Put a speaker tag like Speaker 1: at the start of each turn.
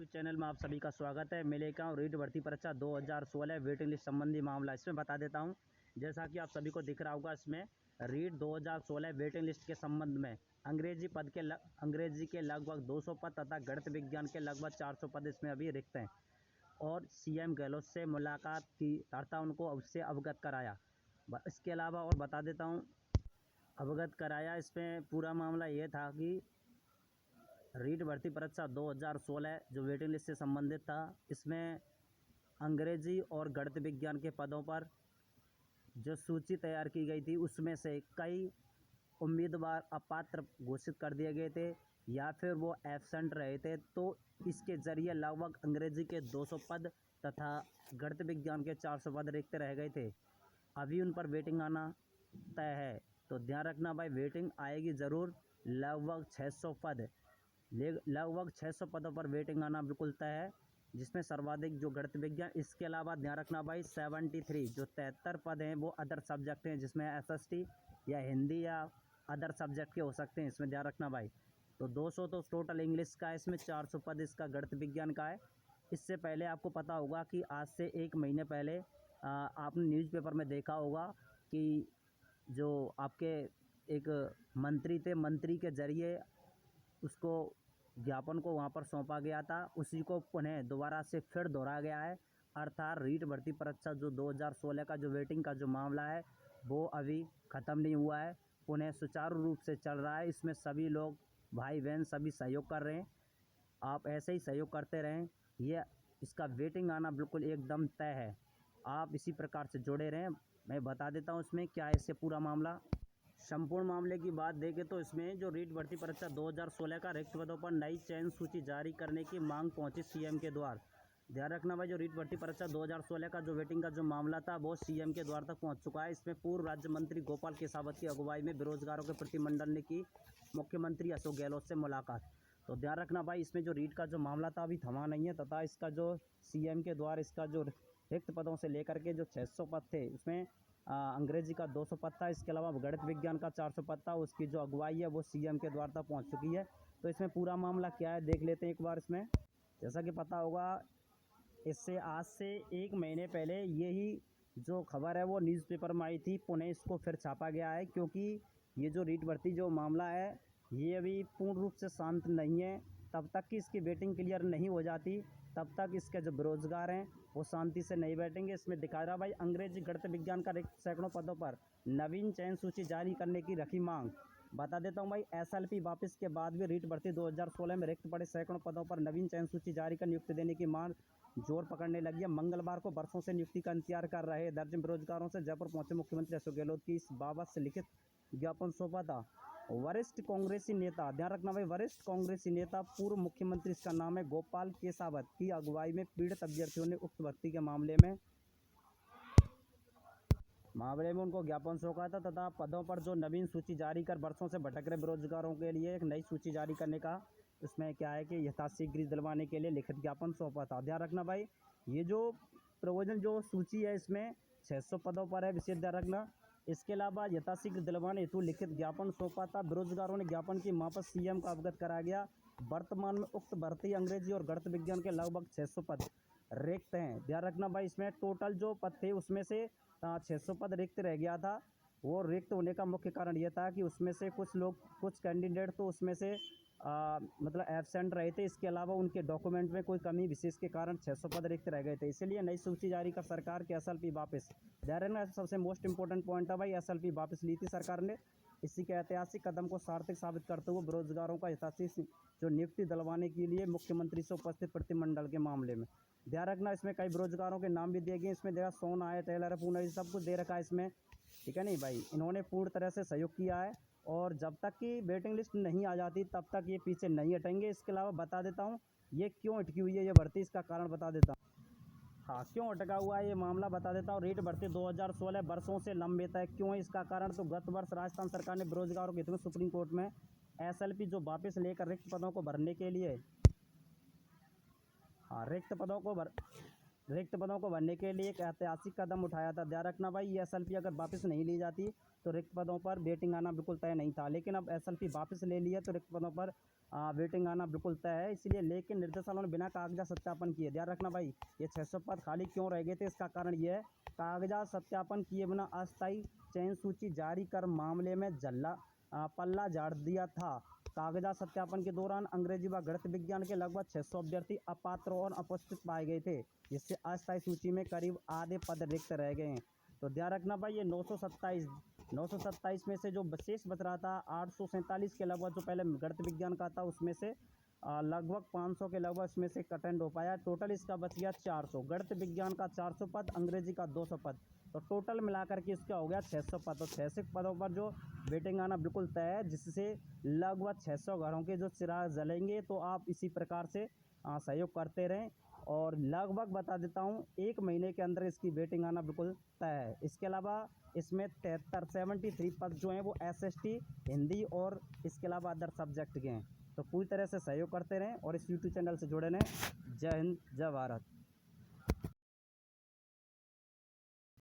Speaker 1: YouTube channel में आप सभी का स्वागत है। मैं लेकर आऊँ रीट भर्ती परीक्षा 2016 वेटिंग लिस्ट संबंधी मामला। इसमें बता देता हूँ, जैसा कि आप सभी को दिख रहा होगा, इसमें रीट 2016 वेटिंग लिस्ट के संबंध में अंग्रेजी के लगभग 200 पद तथा गणित विज्ञान के लगभग 400 पद इसमें अभी रिक्त हैं। और सीएम गहलोत से मुलाकात की तथा उनको उससे अवगत कराया। इसके अलावा और बता देता हूँ, अवगत कराया इसमें पूरा मामला ये था कि रीट भर्ती परीक्षा 2016 जो वेटिंग लिस्ट से संबंधित था, इसमें अंग्रेजी और गणित विज्ञान के पदों पर जो सूची तैयार की गई थी, उसमें से कई उम्मीदवार अपात्र घोषित कर दिए गए थे या फिर वो एब्सेंट रहे थे। तो इसके जरिए लगभग अंग्रेजी के 200 पद तथा गणित विज्ञान के 400 पद रिक्त रह गए थे। अभी उन पर वेटिंग आना तय है, तो ध्यान रखना भाई, वेटिंग आएगी ज़रूर। लगभग 600 पदों पर वेटिंग आना बिल्कुल तय है, जिसमें सर्वाधिक जो गणित विज्ञान। इसके अलावा ध्यान रखना भाई, 73 जो 73 पद हैं वो अदर सब्जेक्ट हैं, जिसमें एसएसटी या हिंदी या अदर सब्जेक्ट के हो सकते हैं, इसमें ध्यान रखना भाई। तो 200 तो टोटल इंग्लिश का है, इसमें 400 पद इसका गणित विज्ञान का है। इससे पहले आपको पता होगा कि आज से 1 महीने पहले आपने न्यूज़पेपर में देखा होगा कि जो आपके एक मंत्री थे, मंत्री के जरिए उसको ज्ञापन को वहाँ पर सौंपा गया था, उसी को पुनः दोबारा से फिर दोहराया गया है। अर्थात रीट भर्ती परीक्षा जो 2016 का जो वेटिंग का जो मामला है, वो अभी ख़त्म नहीं हुआ है, पुनः सुचारू रूप से चल रहा है। इसमें सभी लोग भाई बहन सभी सहयोग कर रहे हैं। आप ऐसे ही सहयोग करते रहें, ये इसका वेटिंग आना बिल्कुल एकदम तय है। आप इसी प्रकार से जुड़े रहें। मैं बता देता हूँ इसमें क्या है इससे पूरा मामला। संपूर्ण मामले की बात देखें तो इसमें जो रीट भर्ती परीक्षा 2016 का रिक्त पदों पर नई चयन सूची जारी करने की मांग पहुंची सीएम के द्वार। ध्यान रखना भाई, जो रीट भर्ती परीक्षा 2016 का जो वेटिंग का जो मामला था, वो सीएम के द्वार तक पहुंच चुका है। इसमें पूर्व राज्य मंत्री गोपाल केसावत की अगुवाई में बेरोजगारों के प्रतिनिधिमंडल ने की मुख्यमंत्री अशोक गहलोत से मुलाकात। तो ध्यान रखना भाई, इसमें जो रीट का जो मामला था अभी थमा नहीं है, तथा इसका जो सीएम के द्वारा इसका जो रिक्त पदों से लेकर के जो 600 पद थे, उसमें अंग्रेजी का 200 पद था। इसके अलावा गणित विज्ञान का 400 पद था। उसकी जो अगुवाई है वो सीएम के द्वार तक पहुंच चुकी है। तो इसमें पूरा मामला क्या है देख लेते हैं एक बार। इसमें जैसा कि पता होगा, इससे आज से 1 महीने पहले यही जो खबर है वो न्यूज़पेपर में आई थी, पुनः इसको फिर छापा गया है, क्योंकि ये जो रीट भर्ती जो मामला है ये अभी पूर्ण रूप से शांत नहीं है। तब तक कि इसकी वेटिंग क्लियर नहीं हो जाती, तब तक इसके जो बेरोजगार हैं वो शांति से नहीं बैठेंगे। इसमें दिखा रहा भाई, अंग्रेजी गणित विज्ञान का रिक्त सैकड़ों पदों पर नवीन चयन सूची जारी करने की रखी मांग। बता देता हूं भाई, एसएलपी वापस के बाद भी रीट भर्ती 2016 में रिक्त पड़े सैकड़ों पदों पर नवीन चयन सूची जारी कर नियुक्ति देने की मांग जोर पकड़ने लगी है। मंगलवार को वर्षों से नियुक्ति का इंतजार कर रहे दर्जन बेरोजगारों से जयपुर पहुंचे मुख्यमंत्री अशोक गहलोत की इस बाबत से लिखित ज्ञापन सौंपा था। वरिष्ठ कांग्रेसी नेता, ध्यान रखना भाई, वरिष्ठ कांग्रेसी नेता पूर्व मुख्यमंत्री, इसका नाम है गोपाल केसावत, की अगुवाई में पीड़ित अभ्यर्थियों ने उक्त भर्ती के मामले में उनको ज्ञापन सौंपा था तथा पदों पर जो नवीन सूची जारी कर वर्षों से भटक रहे बेरोजगारों के लिए एक नई सूची जारी करने का, उसमें क्या है कि यथाशीघ्र दिलवाने के लिए लिखित ज्ञापन सौंपा था। ध्यान रखना भाई, ये जो प्रोविजन जो सूची है इसमें 600 पदों पर है, विशेष ध्यान रखना। इसके अलावा यथाशीघ्र दिलवाने हेतु लिखित ज्ञापन सौंपा था। बेरोजगारों ने ज्ञापन की मां पर सीएम को अवगत कराया गया। वर्तमान में उक्त भर्ती अंग्रेजी और गणित विज्ञान के लगभग 600 पद रिक्त हैं। ध्यान रखना भाई, इसमें टोटल जो पद थे उसमें से 600 पद रिक्त रह गया था। वो रिक्त होने का मुख्य कारण यह था कि उसमें से कुछ कैंडिडेट तो उसमें से मतलब एब्सेंट रहे थे। इसके अलावा उनके डॉक्यूमेंट में कोई कमी विशेष के कारण 600 पद रिक्त रह गए थे, इसलिए नई सूची जारी कर सरकार के एसएलपी वापस। ध्यान रखना, सबसे मोस्ट इंपॉर्टेंट पॉइंट है भाई, एसएलपी वापस ली थी सरकार ने। इसी के ऐतिहासिक कदम को सार्थक साबित करते हुए बेरोजगारों का यथाशीघ्र जो नियुक्ति दिलवाने के लिए मुख्यमंत्री से उपस्थित प्रतिनिधिमंडल के मामले में। ध्यान रखना, इसमें कई बेरोजगारों के नाम भी दिए गए। इसमें देखा सोना है, टेलर है, पूना, सब कुछ दे रखा है इसमें, ठीक है नहीं भाई। इन्होंने पूर्ण तरह से सहयोग किया है और जब तक कि वेटिंग लिस्ट नहीं आ जाती तब तक ये पीछे नहीं हटेंगे। इसके अलावा बता देता हूँ ये क्यों अटकी हुई है ये भर्ती, इसका कारण बता देता हूँ। हाँ, क्यों अटका हुआ है ये मामला बता देता हूँ। रीट भर्ती 2016 वर्षों से लंबित है, क्यों है इसका कारण? तो गत वर्ष राजस्थान सरकार ने बेरोजगारों के हित में सुप्रीम कोर्ट में एसएलपी जो वापस लेकर रिक्त पदों को भरने के लिए, हाँ, रिक्त पदों को भरने के लिए एक ऐतिहासिक कदम उठाया था। ध्यान रखना भाई, ये एसएलपी अगर वापस नहीं ली जाती तो रिक्त पदों पर वेटिंग आना बिल्कुल तय नहीं था, लेकिन अब एसएलपी वापस ले लिया तो रिक्त पदों पर वेटिंग आना बिल्कुल तय है, इसलिए लेकिन निर्देशालय ने बिना कागजात सत्यापन किए, ध्यान रखना भाई, ये 600 पद खाली क्यों रह गए थे, इसका कारण ये है कागजात सत्यापन किए बिना अस्थायी चयन सूची जारी कर मामले में पल्ला झाड़ दिया था। कागजात सत्यापन के दौरान अंग्रेजी व गणित विज्ञान के लगभग 600 अभ्यर्थी अपात्र और अनुपस्थित पाए गए थे, जिससे अस्थायी सूची में करीब आधे पद रिक्त रह गए हैं। तो ध्यान रखना भाई, ये 927 में से जो शेष बच रहा था 847 के लगभग जो पहले गणित विज्ञान का था, उसमें से लगभग 500 के लगभग इसमें से अटेंड हो पाया। टोटल इसका बच गया 400, गणित विज्ञान का 400 पद, अंग्रेजी का 200 पद, तो टोटल मिलाकर के इसका हो गया 600 पद। तो 600 पदों पर जो वेटिंग आना बिल्कुल तय है, जिससे लगभग 600 घरों के जो चिराग जलेंगे। तो आप इसी प्रकार से सहयोग करते रहें, और लगभग बता देता हूँ 1 महीने के अंदर इसकी वेटिंग आना बिल्कुल तय है। इसके अलावा इसमें 73 पद जो हैं वो SST, हिंदी और इसके अलावा अदर सब्जेक्ट के हैं। तो पूरी तरह से सहयोग करते रहें और इस यूट्यूब चैनल से जुड़े रहें। जय हिंद, जय भारत।